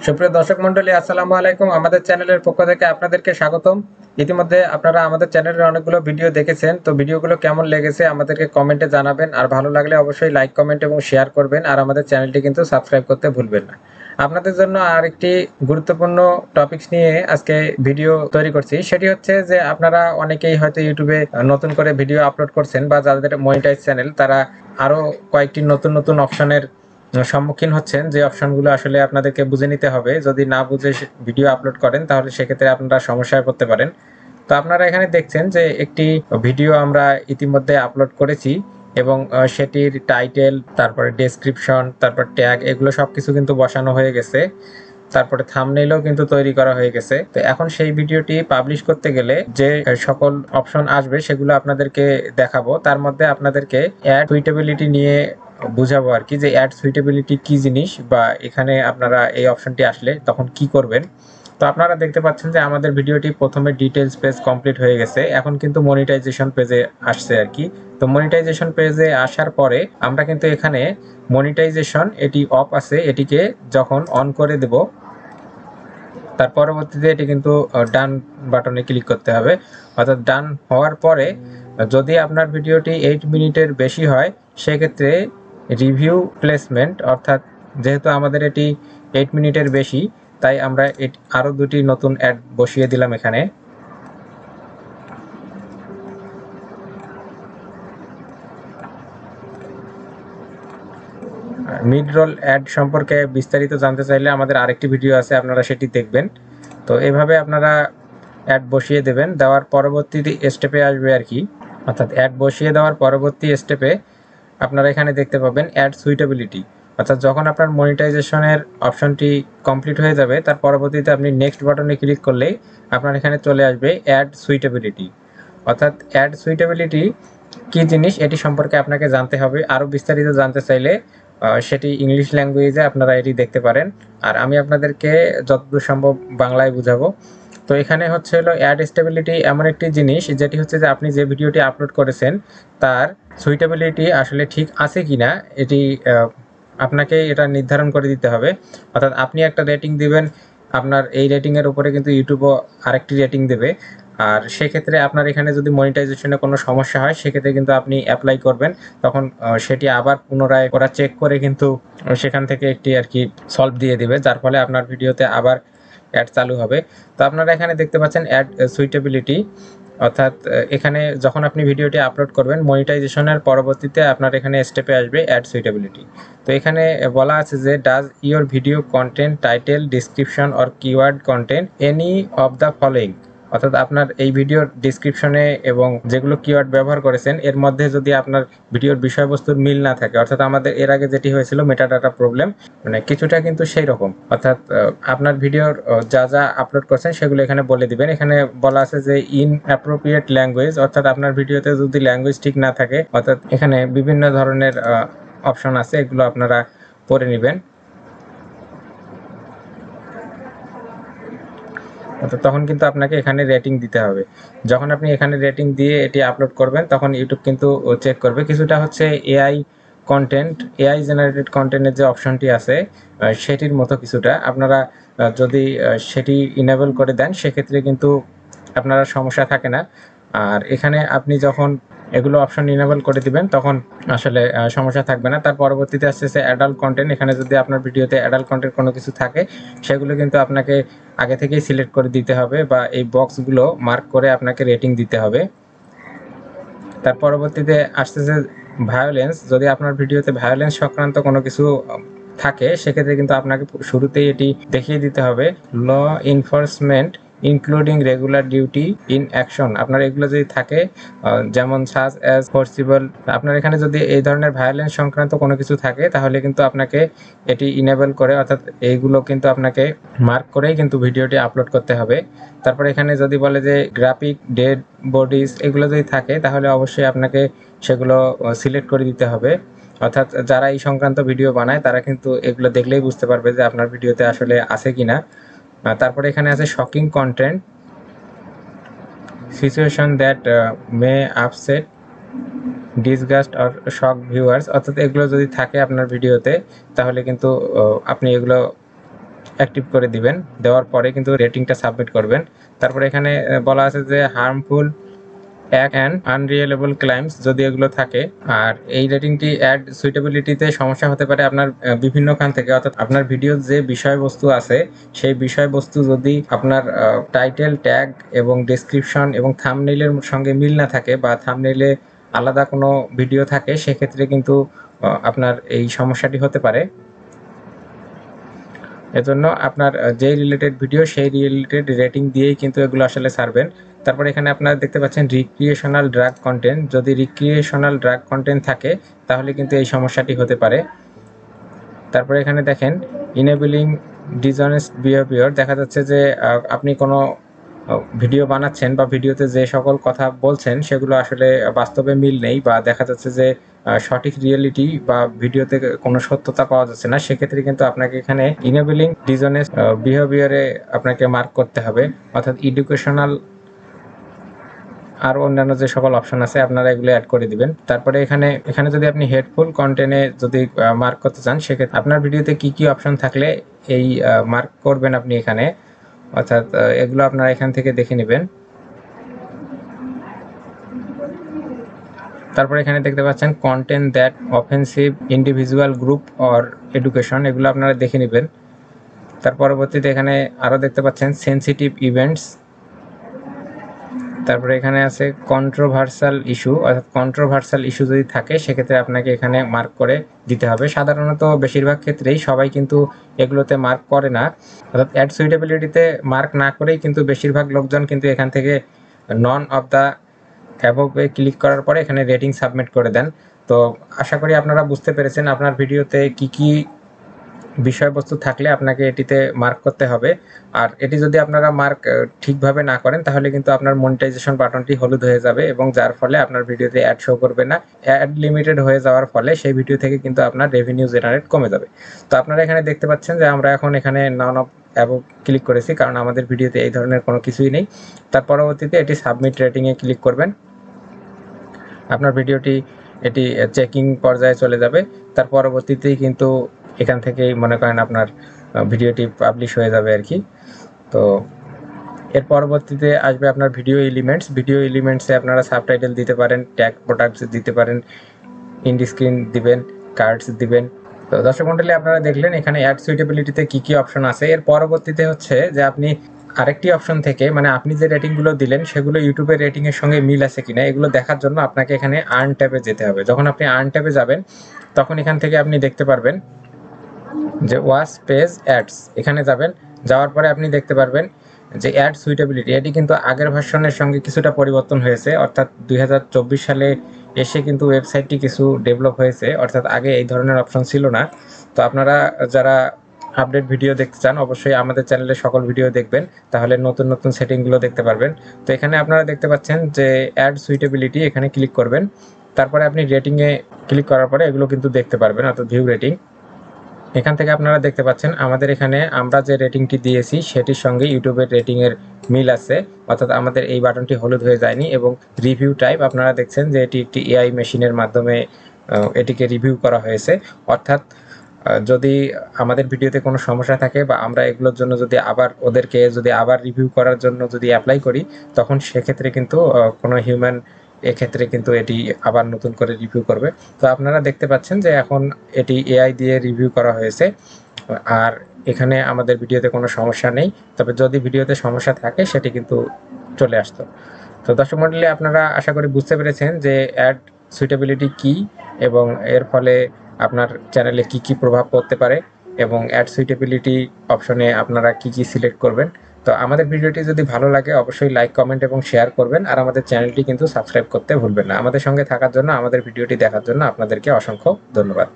সুপ্রিয় দর্শক মন্ডলী, আসসালামু আলাইকুম। আমাদের চ্যানেলের পক্ষ থেকে আপনাদেরকে স্বাগতম। ইতিমধ্যে আপনারা আমাদের চ্যানেলের অনেকগুলো ভিডিও দেখেছেন, তো ভিডিওগুলো কেমন লেগেছে আমাদেরকে কমেন্টে জানাবেন। আর ভালো লাগলে অবশ্যই লাইক, কমেন্ট এবং শেয়ার করবেন। আর আমাদের চ্যানেলটি কিন্তু সাবস্ক্রাইব করতে ভুলবেন না। আপনাদের জন্য আরেকটি গুরুত্বপূর্ণ টপিকস নিয়ে আজকে ভিডিও তৈরি করছি। সেটি হচ্ছে যে আপনারা অনেকেই হয়তো ইউটিউবে নতুন করে ভিডিও আপলোড করছেন, বা যাদের মনিটাইজ চ্যানেল তারা আরও কয়েকটি নতুন নতুন অপশনের সম্মুখীন হচ্ছেন, যে অপশনগুলো আসলে আপনাদেরকে বুঝে নিতে হবে। যদি না বুঝে ভিডিও আপলোড করেন তাহলে সেক্ষেত্রে আপনারা সমস্যায় পড়তে পারেন। তো আপনারা এখানে দেখছেন যে একটি ভিডিও আমরা ইতিমধ্যে আপলোড করেছি, এবং সেটির টাইটেল, তারপরে ডেসক্রিপশন, তারপর ট্যাগ, এগুলো সবকিছু কিন্তু বসানো হয়ে গেছে। তারপরে থাম্বনেইলও কিন্তু তৈরি করা হয়ে গেছে। তো এখন সেই ভিডিওটি পাবলিশ করতে গেলে যে সকল অপশন আসবে সেগুলো আপনাদেরকে দেখাবো। তার মধ্যে আপনাদেরকে অ্যাড সুইটেবিলিটি নিয়ে বুঝাবো আর কি, যে অ্যাড সুইটেবিলিটি কি জিনিস, বা এখানে আপনারা এই অপশনটি আসলে তখন কি করবেন। তো আপনারা দেখতে পাচ্ছেন যে আমাদের ভিডিওটি প্রথমে ডিটেলস পেজ কমপ্লিট হয়ে গেছে, এখন কিন্তু মনিটাইজেশন পেজে আসছে আর কি। তো মনিটাইজেশন পেজে আসার পরে আমরা কিন্তু এখানে মনিটাইজেশন এটি অফ আছে, এটিকে যখন অন করে দেব তার পরবর্তীতে এটি কিন্তু ডান বাটনে ক্লিক করতে হবে। অর্থাৎ ডান হওয়ার পরে যদি আপনার ভিডিওটি 8 মিনিটের বেশি হয় সেক্ষেত্রে রিভিউ প্লেসমেন্ট, অর্থাৎ যেহেতু আমাদের এটি 8 মিনিটের বেশি, তাই আমরা আরও দুটি নতুন অ্যাড বসিয়ে দিলাম এখানে। মিড রোল অ্যাড সম্পর্কে বিস্তারিত জানতে চাইলে আমাদের আরেকটি ভিডিও আছে, আপনারা সেটি দেখবেন। তো এভাবে আপনারা অ্যাড বসিয়ে দেবেন, দেওয়ার পরবর্তী স্টেপে আসবে আর কি। অর্থাৎ অ্যাড বসিয়ে দেওয়ার পরবর্তী স্টেপে আপনারা এখানে দেখতে পাবেন অ্যাড সুইটেবিলিটি। অর্থাৎ যখন আপনার মনিটাইজেশনের অপশনটি কমপ্লিট হয়ে যাবে তার পরবর্তীতে আপনি নেক্সট বাটনে ক্লিক করলেই আপনার এখানে চলে আসবে অ্যাড সুইটেবিলিটি। অর্থাৎ অ্যাড সুইটেবিলিটি কী জিনিস এটি সম্পর্কে আপনাকে জানতে হবে। আরও বিস্তারিত জানতে চাইলে সেটি ইংলিশ ল্যাঙ্গুয়েজে আপনারা এটি দেখতে পারেন, আর আমি আপনাদেরকে যতদূর সম্ভব বাংলায় বুঝাবো। তো এখানে হচ্ছে হলো অ্যাড স্টেবিলিটি এমন একটি জিনিস যেটি হচ্ছে যে আপনি যে ভিডিওটি আপলোড করেছেন তার সুইটেবিলিটি আসলে ঠিক আছে কিনা এটি আপনাকে এটা নির্ধারণ করে দিতে হবে। অর্থাৎ আপনি একটা রেটিং দিবেন, আপনার এই রেটিংয়ের উপরে কিন্তু ইউটিউবও আরেকটি রেটিং দেবে। আর সেক্ষেত্রে আপনার এখানে যদি মনিটাইজেশনে কোনো সমস্যা হয় সেক্ষেত্রে কিন্তু আপনি অ্যাপ্লাই করবেন, তখন সেটি আবার পুনরায় ওরা চেক করে কিন্তু সেখান থেকে একটি আর কি সলভ দিয়ে দিবে, যার ফলে আপনার ভিডিওতে আবার অ্যাড চালু হবে। তো আপনারা এখানে দেখতে পাচ্ছেন অ্যাড সুইটেবিলিটি, অর্থাৎ এখানে যখন আপনি ভিডিওটি আপলোড করবেন মনিটাইজেশনের পরবর্তীতে আপনার এখানে স্টেপে আসবে অ্যাড সুইটেবিলিটি। তো এখানে বলা আছে যে does your video content title description or keyword content any of the following. অর্থাৎ আপনার এই ভিডিওর ডিসক্রিপশনে এবং যেগুলো কিওয়ার্ড ব্যবহার করেছেন এর মধ্যে যদি আপনার ভিডিওর বিষয়বস্তুর মিল না থাকে, অর্থাৎ আমাদের এর আগে যেটি হয়েছিল মেটাডাটা প্রবলেম, মানে কিছুটা কিন্তু সেই রকম। অর্থাৎ আপনার ভিডিওর যা যা আপলোড করছেন সেগুলো এখানে বলে দিবেন। এখানে বলা আছে যে ইন অ্যাপ্রোপ্রিয়েট ল্যাঙ্গুয়েজ, অর্থাৎ আপনার ভিডিওতে যদি ল্যাঙ্গুয়েজ ঠিক না থাকে, অর্থাৎ এখানে বিভিন্ন ধরনের অপশন আছে, এগুলো আপনারা পড়ে নেবেন। অর্থাৎ তখন কিন্তু আপনাকে এখানে রেটিং দিতে হবে। যখন আপনি এখানে রেটিং দিয়ে এটি আপলোড করবেন তখন ইউটিউব কিন্তু চেক করবে। কিছুটা হচ্ছে এআই কন্টেন্ট, এআই জেনারেটেড কন্টেন্টের যে অপশনটি আছে সেটির মতো কিছুটা। আপনারা যদি সেটি ইনেবল করে দেন সেক্ষেত্রে কিন্তু আপনারা সমস্যা থাকে না। আর এখানে আপনি যখন এগুলো অপশন ইনেবল করে দিবেন তখন আসলে সমস্যা থাকবে না। তার পরবর্তীতে আসছে অ্যাডাল্ট কন্টেন্ট। এখানে যদি আপনার ভিডিওতে অ্যাডাল্ট কন্টেন্ট কোনো কিছু থাকে সেগুলো কিন্তু আপনাকে আগে থেকেই সিলেক্ট করে দিতে হবে, বা এই বক্সগুলো মার্ক করে আপনাকে রেটিং দিতে হবে। তার পরবর্তীতে আসতেছে ভায়োলেন্স। যদি আপনার ভিডিওতে ভায়োলেন্স সংক্রান্ত কোনো কিছু থাকে সেক্ষেত্রে কিন্তু আপনাকে শুরুতেই এটি দেখিয়ে দিতে হবে law enforcement including regular duty in action. আপনার এগুলো যদি থাকে যেমন সাজ অ্যাজ ফোর্সিবল, আপনার এখানে যদি এই ধরনের ভায়োলেন্স সংক্রান্ত কোনো কিছু থাকে তাহলে কিন্তু আপনাকে এটি ইনেবল করে, অর্থাৎ এইগুলো কিন্তু আপনাকে মার্ক করেই কিন্তু ভিডিওটি আপলোড করতে হবে। তারপর এখানে যদি বলে যে গ্রাফিক ডেড বডিজ এগুলো যদি থাকে তাহলে অবশ্যই আপনাকে সেগুলো সিলেক্ট করে দিতে হবে। অর্থাৎ যারা এই সংক্রান্ত ভিডিও বানায় তারা কিন্তু এগুলো দেখলেই বুঝতে পারবে যে আপনার ভিডিওতে আসলে আছে কিনা। তারপরে এখানে আছে shocking content, situation that may upset disgust or shock viewers. অর্থাৎ এগুলো যদি থাকে আপনার ভিডিওতে তাহলে কিন্তু আপনি এগুলো অ্যাক্টিভ করে দিবেন। দেওয়ার পরে কিন্তু রেটিংটা সাবমিট করবেন। তারপরে এখানে বলা আছে যে হার্মফুল অ্যান্ড আনরিয়েলেবল ক্লাইমস যদি এগুলো থাকে, আর এই রেটিংটি অ্যাড সুইটেবিলিটিতে সমস্যা হতে পারে আপনার বিভিন্ন খান থেকে, অর্থাৎ আপনার ভিডিওর যে বিষয়বস্তু আছে সেই বিষয়বস্তু যদি আপনার টাইটেল, ট্যাগ এবং ডেসক্রিপশন এবং থাম্বনেইলের সঙ্গে মিল না থাকে বা থাম্বনেইলে আলাদা কোনো ভিডিও থাকে, সেক্ষেত্রে কিন্তু আপনার এই সমস্যাটি হতে পারে। এজন্য আপনার যেই রিলেটেড ভিডিও সেই রিলেটেড রেটিং দিয়েই কিন্তু এগুলো আসলে ছাড়বেন। তারপরে এখানে আপনারা দেখতে পাচ্ছেন রিক্রিয়েশনাল ড্রাগ কন্টেন্ট, যদি রিক্রিয়েশনাল ড্রাগ কন্টেন্ট থাকে তাহলে কিন্তু এই সমস্যাটি হতে পারে। তারপরে এখানে দেখেন ইনেবলিং ডিসঅনেস্ট বিহেভিয়ার, দেখা যাচ্ছে যে আপনি কোনো ভিডিও বানাচ্ছেন বা ভিডিওতে যে সকল কথা বলছেন সেগুলো আসলে বাস্তবে মিল নেই, বা দেখা যাচ্ছে যে সঠিক রিয়েলিটি বা ভিডিওতে কোনো সত্যতা পাওয়া যাচ্ছে না, সেক্ষেত্রে কিন্তু আপনাকে এখানে ইনেবলিং ডিসঅনেস্ট বিহেভিয়ারে আপনাকে মার্ক করতে হবে, অর্থাৎ এডুকেশনাল আর অন্যান্য যে সকল অপশন আছে আপনারা এগুলো অ্যাড করে দিবেন। তারপরে এখানে যদি আপনি হেডফুল কন্টেন্টে যদি মার্ক করতে চান, সেক্ষেত্রে আপনার ভিডিওতে কি কি অপশন থাকলে এই মার্ক করবেন আপনি এখানে, অর্থাৎ এগুলো আপনারা এখান থেকে দেখে নেবেন। তারপরে এখানে দেখতে পাচ্ছেন content that offensive individual group or education, এগুলো আপনারা দেখে নেবেন। তার পরবর্তীতে এখানে আরও দেখতে পাচ্ছেন সেন্সিটিভ ইভেন্টস। তারপরে এখানে আছে কন্ট্রোভার্সাল ইস্যু, অর্থাৎ কন্ট্রোভার্সাল ইস্যু যদি থাকে সেক্ষেত্রে আপনাকে এখানে মার্ক করে দিতে হবে। সাধারণত বেশিরভাগ ক্ষেত্রেই সবাই কিন্তু এগুলোতে মার্ক করে না, অর্থাৎ অ্যাড সুইটেবিলিটিতে মার্ক না করেই কিন্তু বেশিরভাগ লোকজন কিন্তু এখান থেকে নন অফ দ্য অ্যাবভে ক্লিক করার পরে এখানে রেটিং সাবমিট করে দেন। তো আশা করি আপনারা বুঝতে পেরেছেন আপনার ভিডিওতে কি কি বিষয়বস্তু থাকলে আপনাকে এটিতে মার্ক করতে হবে। আর এটি যদি আপনারা মার্ক ঠিকভাবে না করেন তাহলে কিন্তু আপনার মনিটাইজেশন বাটনটি হলুদ হয়ে যাবে এবং যার ফলে আপনার ভিডিওতে অ্যাড শো করবে না। অ্যাড লিমিটেড হয়ে যাওয়ার ফলে সেই ভিডিও থেকে কিন্তু আপনার রেভিনিউ জেনারেট কমে যাবে। তো আপনারা এখানে দেখতে পাচ্ছেন যে আমরা এখন এখানে নন অফ অ্যাবভ ক্লিক করেছি, কারণ আমাদের ভিডিওতে এই ধরনের কোনো কিছুই নেই। তার পরবর্তীতে এটি সাবমিট রেটিংয়ে ক্লিক করবেন। আপনার ভিডিওটি এটি চেকিং পর্যায়ে চলে যাবে। তার পরবর্তীতেই কিন্তু এখান থেকেই মনে করেন আপনার ভিডিওটি পাবলিশ হয়ে যাবে আর কি। তো এর পরবর্তীতে আসবে আপনার ভিডিও এলিমেন্টসে আপনারা সাবটাইটেল দিতে পারেন, ট্যাগ প্রোডাক্টস দিতে পারেন, ইন্ডি স্ক্রিন দিবেন, কার্ডস দিবেন। তো দর্শক মণ্ডলী আপনারা দেখলেন এখানে অ্যাড সুইটেবিলিটিতে কি কি অপশন আছে। এর পরবর্তীতে হচ্ছে যে আপনি আরেকটি অপশন থেকে, মানে আপনি যে রেটিংগুলো দিলেন সেগুলো ইউটিউবের রেটিংয়ের সঙ্গে মিল আছে কিনা এগুলো দেখার জন্য আপনাকে এখানে আর্ন ট্যাবে যেতে হবে। যখন আপনি আর্ন ট্যাবে যাবেন তখন এখান থেকে আপনি দেখতে পারবেন যে ওয়াচ পেজ অ্যাডস, এখানে যাবেন। যাওয়ার পরে আপনি দেখতে পারবেন যে অ্যাড সুইটেবিলিটি, এটি কিন্তু আগের ভার্সনের সঙ্গে কিছুটা পরিবর্তন হয়েছে, অর্থাৎ 2024 সালে এসে কিন্তু ওয়েবসাইটটি কিছু ডেভেলপ হয়েছে, অর্থাৎ আগে এই ধরনের অপশন ছিল না। তো আপনারা যারা আপডেট ভিডিও দেখতে চান অবশ্যই আমাদের চ্যানেলে সকল ভিডিও দেখবেন, তাহলে নতুন নতুন সেটিংগুলো দেখতে পারবেন। তো এখানে আপনারা দেখতে পাচ্ছেন যে অ্যাড সুইটেবিলিটি, এখানে ক্লিক করবেন। তারপরে আপনি রেটিংয়ে ক্লিক করার পরে এগুলো কিন্তু দেখতে পারবেন, অর্থাৎ ভিউ রেটিং। এখান থেকে আপনারা দেখতে পাচ্ছেন আমাদের এখানে আমরা যে রেটিংটি দিয়েছি সেটির সঙ্গে ইউটিউবের রেটিংয়ের মিল আছে, অর্থাৎ আমাদের এই বাটনটি হলুদ হয়ে যায়নি। এবং রিভিউ টাইপ আপনারা দেখছেন যে এটি একটি এআই মেশিনের মাধ্যমে এটিকে রিভিউ করা হয়েছে, অর্থাৎ যদি আমাদের ভিডিওতে কোনো সমস্যা থাকে বা আমরা এগুলোর জন্য যদি ওদেরকে আবার রিভিউ করার জন্য যদি অ্যাপ্লাই করি, তখন সেক্ষেত্রে কিন্তু কোনো হিউম্যান এক্ষেত্রে কিন্তু এটি আবার নতুন করে রিভিউ করবে। তো আপনারা দেখতে পাচ্ছেন যে এখন এটি এআই দিয়ে রিভিউ করা হয়েছে, আর এখানে আমাদের ভিডিওতে কোনো সমস্যা নেই। তবে যদি ভিডিওতে সমস্যা থাকে সেটি কিন্তু চলে আসতো। তো দর্শক মণ্ডলী আপনারা আশা করি বুঝতে পেরেছেন যে অ্যাড সুইটেবিলিটি কী এবং এর ফলে আপনার চ্যানেলে কি কি প্রভাব পড়তে পারে এবং অ্যাড সুইটেবিলিটি অপশনে আপনারা কি কি সিলেক্ট করবেন। তো আমাদের ভিডিওটি যদি ভালো লাগে অবশ্যই লাইক, কমেন্ট এবং শেয়ার করবেন, আর আমাদের চ্যানেলটি কিন্তু সাবস্ক্রাইব করতে ভুলবেন না। আমাদের সঙ্গে থাকার জন্য, আমাদের ভিডিওটি দেখার জন্য আপনাদেরকে অসংখ্য ধন্যবাদ।